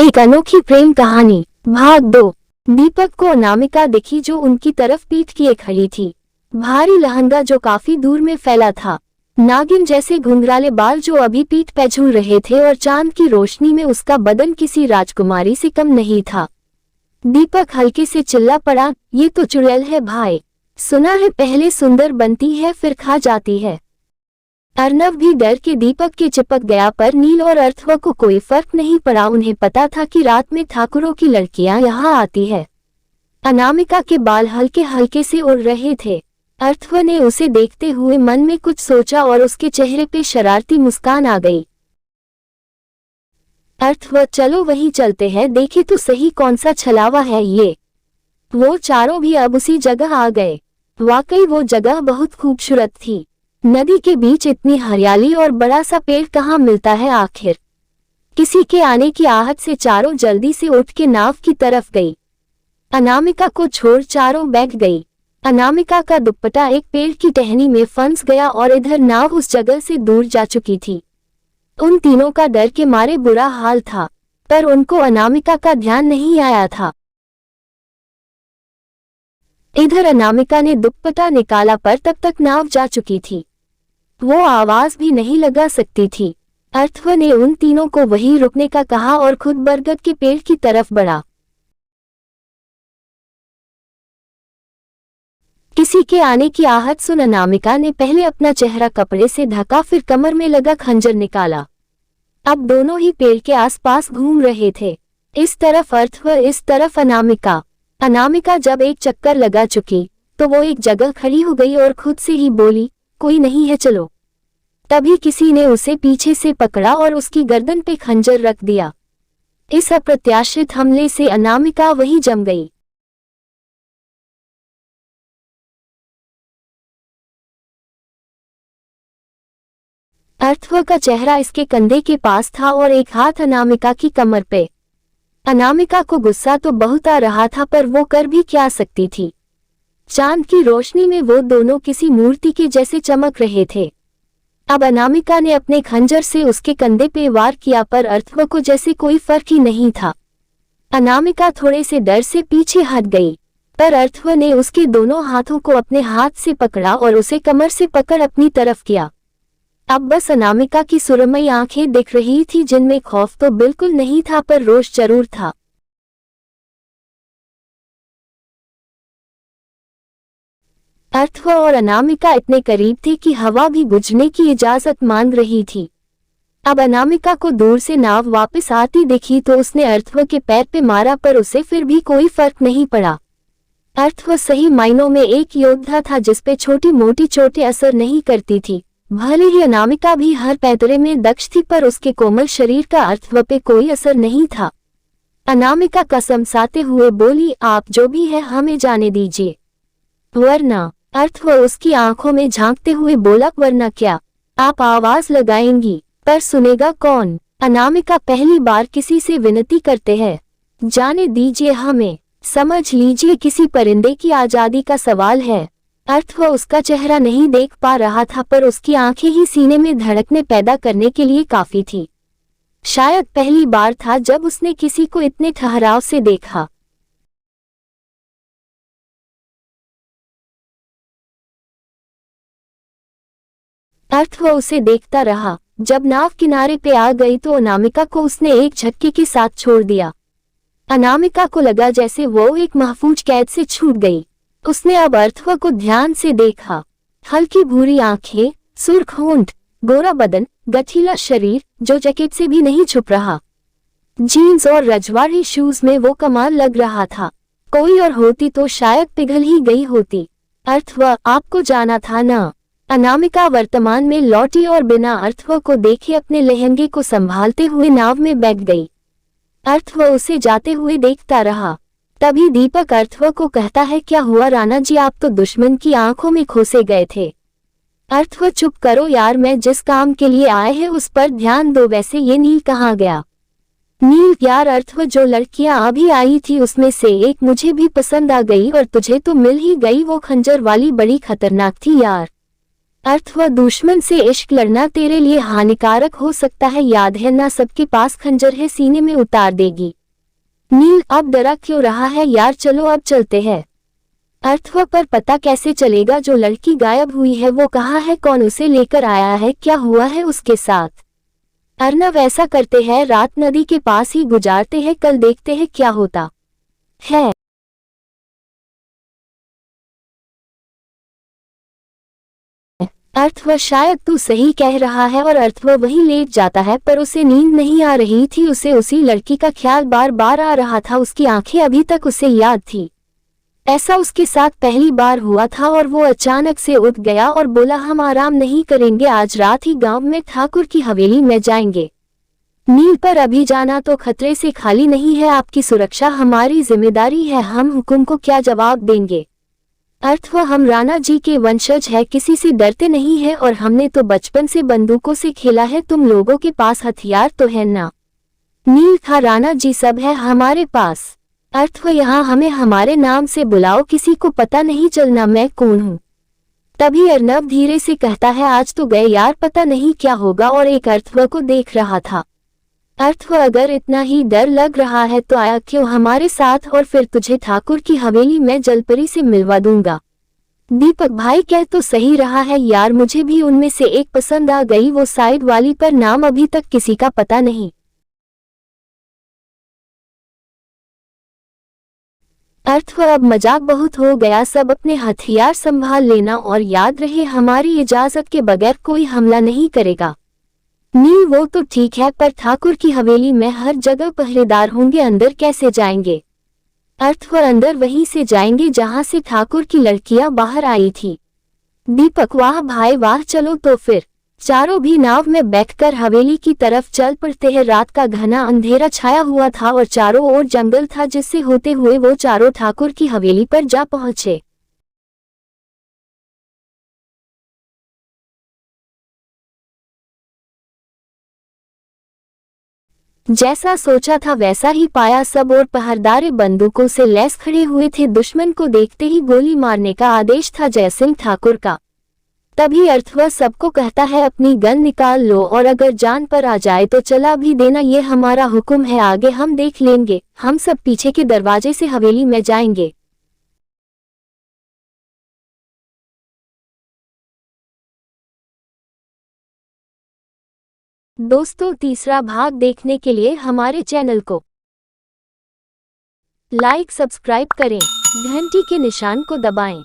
एक अनोखी प्रेम कहानी भाग 2। दीपक को अनामिका दिखी जो उनकी तरफ पीठ किए खड़ी थी। भारी लहंगा जो काफी दूर में फैला था, नागिन जैसे घुंघराले बाल जो अभी पीठ पे झूल रहे थे और चांद की रोशनी में उसका बदन किसी राजकुमारी से कम नहीं था। दीपक हल्के से चिल्ला पड़ा, ये तो चुड़ैल है भाई, सुना है पहले सुंदर बनती है फिर खा जाती है। अर्नव भी डर के दीपक के चिपक गया, पर नील और अर्थव को कोई फर्क नहीं पड़ा। उन्हें पता था कि रात में ठाकुरों की लड़कियां यहाँ आती है। अनामिका के बाल हल्के हल्के से उड़ रहे थे। अर्थव ने उसे देखते हुए मन में कुछ सोचा और उसके चेहरे पे शरारती मुस्कान आ गई। अर्थव, चलो वहीं चलते हैं, देखे तो सही कौन सा छलावा है ये। वो चारों भी अब उसी जगह आ गए। वाकई वो जगह बहुत खूबसूरत थी। नदी के बीच इतनी हरियाली और बड़ा सा पेड़ कहाँ मिलता है आखिर। किसी के आने की आहट से चारों जल्दी से उठ के नाव की तरफ गई। अनामिका को छोड़ चारों बैठ गई। अनामिका का दुपट्टा एक पेड़ की टहनी में फंस गया और इधर नाव उस जगह से दूर जा चुकी थी। उन तीनों का डर के मारे बुरा हाल था, पर उनको अनामिका का ध्यान नहीं आया था। इधर अनामिका ने दुपट्टा निकाला, पर तब तक नाव जा चुकी थी। वो आवाज भी नहीं लगा सकती थी। अर्थव ने उन तीनों को वहीं रुकने का कहा और खुद बरगद के पेड़ की तरफ बढ़ा। किसी के आने की आहट सुन अनामिका ने पहले अपना चेहरा कपड़े से ढका, फिर कमर में लगा खंजर निकाला। अब दोनों ही पेड़ के आसपास घूम रहे थे, इस तरफ अर्थव, इस तरफ अनामिका। अनामिका जब एक चक्कर लगा चुकी तो वो एक जगह खड़ी हो गई और खुद से ही बोली, कोई नहीं है चलो। तभी किसी ने उसे पीछे से पकड़ा और उसकी गर्दन पे खंजर रख दिया। इस अप्रत्याशित हमले से अनामिका वहीं जम गई। अर्थव का चेहरा इसके कंधे के पास था और एक हाथ अनामिका की कमर पे। अनामिका को गुस्सा तो बहुत आ रहा था, पर वो कर भी क्या सकती थी। चांद की रोशनी में वो दोनों किसी मूर्ति के जैसे चमक रहे थे। अब अनामिका ने अपने खंजर से उसके कंधे पे वार किया, पर अर्थव को जैसे कोई फर्क ही नहीं था। अनामिका थोड़े से डर से पीछे हट गई, पर अर्थव ने उसके दोनों हाथों को अपने हाथ से पकड़ा और उसे कमर से पकड़ अपनी तरफ किया। अब बस अनामिका की सुरमई आंखें दिख रही थी, जिनमें खौफ तो बिल्कुल नहीं था, पर रोष जरूर था। अर्थव और अनामिका इतने करीब थे कि हवा भी बुझने की इजाजत मांग रही थी। अब अनामिका को दूर से नाव वापस आती दिखी तो उसने अर्थव के पैर पे मारा, पर उसे फिर भी कोई फर्क नहीं पड़ा। अर्थव सही मायनों में एक योद्धा था जिसपे छोटी मोटी चोटें असर नहीं करती थी। भले ही अनामिका भी हर पैतरे में दक्ष थी, पर उसके कोमल शरीर का अर्थव पे कोई असर नहीं था। अनामिका कसम साते हुए बोली, आप जो भी है हमें जाने दीजिए, वरना। अर्थव उसकी आंखों में झांकते हुए बोला, वरना क्या? आप आवाज लगाएंगी पर सुनेगा कौन? अनामिका पहली बार किसी से विनती करते हैं, जाने दीजिए हमें, समझ लीजिए किसी परिंदे की आजादी का सवाल है। अर्थव उसका चेहरा नहीं देख पा रहा था, पर उसकी आंखें ही सीने में धड़कने पैदा करने के लिए काफी थी। शायद पहली बार था जब उसने किसी को इतने ठहराव से देखा। अर्थव उसे देखता रहा। जब नाव किनारे पे आ गई तो अनामिका को उसने एक झटके के साथ छोड़ दिया। अनामिका को लगा जैसे वो एक महफूज कैद से छूट गई। उसने अब अर्थव को ध्यान से देखा। हल्की भूरी आंखें, सुर्ख होंठ, गोरा बदन, गठीला शरीर जो जैकेट से भी नहीं छुप रहा। जीन्स और रजवाड़ी शूज में वो कमाल लग रहा था। कोई और होती तो शायद पिघल ही गई होती। अर्थव, आपको जाना था ना? अनामिका वर्तमान में लौटी और बिना अर्थव को देखे अपने लहंगे को संभालते हुए नाव में बैठ गई। अर्थव उसे जाते हुए देखता रहा। तभी दीपक अर्थव को कहता है, क्या हुआ राणा जी, आप तो दुश्मन की आंखों में खोसे गए थे। अर्थव, चुप करो यार, मैं जिस काम के लिए आए हैं उस पर ध्यान दो। वैसे ये नील कहाँ गया? नील यार अर्थव, जो लड़कियां अभी आई थी उसमें से एक मुझे भी पसंद आ गई और तुझे तो मिल ही गई। वो खंजर वाली बड़ी खतरनाक थी यार। अर्थवा दुश्मन से इश्क लड़ना तेरे लिए हानिकारक हो सकता है, याद है ना सबके पास खंजर है, सीने में उतार देगी। नील अब डरा क्यों रहा है यार, चलो अब चलते हैं। अर्थवा पर पता कैसे चलेगा जो लड़की गायब हुई है वो कहाँ है, कौन उसे लेकर आया है, क्या हुआ है उसके साथ। अर्नव ऐसा करते हैं, रात नदी के पास ही गुजारते हैं, कल देखते हैं क्या होता है। अर्थव शायद तू सही कह रहा है, और अर्थव वहीं लेट जाता है, पर उसे नींद नहीं आ रही थी, उसे उसी लड़की का ख्याल बार बार आ रहा था, उसकी आंखें अभी तक उसे याद थी। ऐसा उसके साथ पहली बार हुआ था और वो अचानक से उठ गया और बोला हम आराम नहीं करेंगे, आज रात ही गांव में ठाकुर की हवेली में जाएंगे। नील पर अभी जाना तो खतरे से खाली नहीं है, आपकी सुरक्षा हमारी जिम्मेदारी है, हम हुकुम को क्या जवाब देंगे। अर्थवा हम राणा जी के वंशज है, किसी से डरते नहीं है, और हमने तो बचपन से बंदूकों से खेला है, तुम लोगों के पास हथियार तो है ना। नील था, राणा जी सब है हमारे पास। अर्थवा यहाँ हमें हमारे नाम से बुलाओ, किसी को पता नहीं चलना मैं कौन हूँ। तभी अर्नव धीरे से कहता है आज तो गए यार, पता नहीं क्या होगा, और एक अर्थवा को देख रहा था। अर्थवा अगर इतना ही डर लग रहा है तो आया क्यों हमारे साथ, और फिर तुझे ठाकुर की हवेली में जलपरी से मिलवा दूंगा। दीपक भाई कह तो सही रहा है यार, मुझे भी उनमें से एक पसंद आ गई, वो साइड वाली, पर नाम अभी तक किसी का पता नहीं। अर्थवा अब मजाक बहुत हो गया, सब अपने हथियार संभाल लेना, और याद रहे हमारी इजाजत के बगैर कोई हमला नहीं करेगा। नील वो तो ठीक है, पर ठाकुर की हवेली में हर जगह पहरेदार होंगे, अंदर कैसे जाएंगे। अर्थवा अंदर वहीं से जाएंगे जहां से ठाकुर की लड़कियां बाहर आई थी। दीपक वाह भाई वाह, चलो तो फिर। चारों भी नाव में बैठकर हवेली की तरफ चल पड़ते हैं। रात का घना अंधेरा छाया हुआ था और चारों ओर जंगल था, जिससे होते हुए वो चारों ठाकुर की हवेली पर जा पहुंचे। जैसा सोचा था वैसा ही पाया, सब और पहरेदार बंदूकों से लैस खड़े हुए थे, दुश्मन को देखते ही गोली मारने का आदेश था जयसिंह ठाकुर का। तभी अर्थवा सबको कहता है अपनी गन निकाल लो, और अगर जान पर आ जाए तो चला भी देना, ये हमारा हुक्म है, आगे हम देख लेंगे। हम सब पीछे के दरवाजे से हवेली में जाएंगे। दोस्तों तीसरा भाग देखने के लिए हमारे चैनल को लाइक सब्सक्राइब करें, घंटी के निशान को दबाएं।